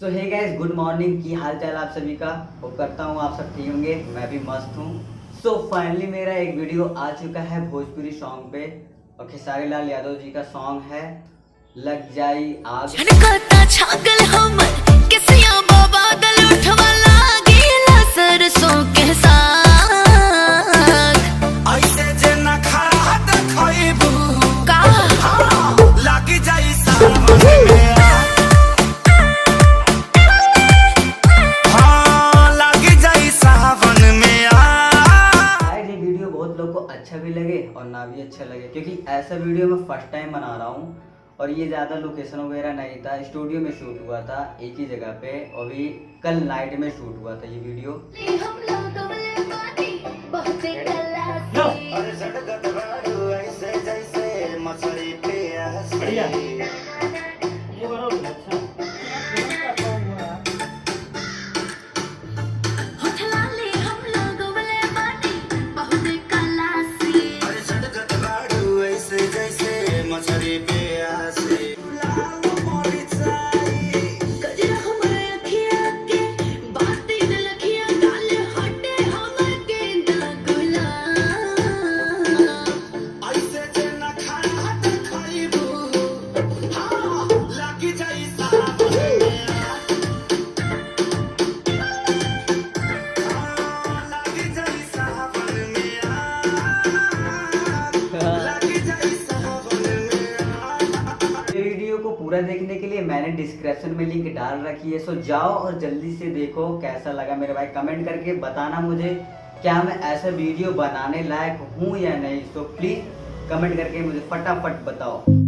सो hey guys, good morning. की हाल चाल आप सभी का? होप करता हूँ आप सब ठीक होंगे। मैं भी मस्त हूँ। सो फाइनली मेरा एक वीडियो आ चुका है भोजपुरी सॉन्ग पे, और खेसारी लाल यादव जी का सॉन्ग है लग जाई आग। बहुत लोग को अच्छा भी लगे और ना भी अच्छा लगे, क्योंकि ऐसा वीडियो मैं फर्स्ट टाइम बना रहा हूँ और ये ज़्यादा लोकेशन वगैरह नहीं था। स्टूडियो में शूट हुआ था एक ही जगह पे, और भी कल नाइट में शूट हुआ था ये वीडियो। वीडियो को पूरा देखने के लिए मैंने डिस्क्रिप्शन में लिंक डाल रखी है, सो जाओ और जल्दी से देखो। कैसा लगा मेरे भाई कमेंट करके बताना मुझे, क्या मैं ऐसा वीडियो बनाने लायक हूँ या नहीं। सो प्लीज कमेंट करके मुझे फटाफट बताओ।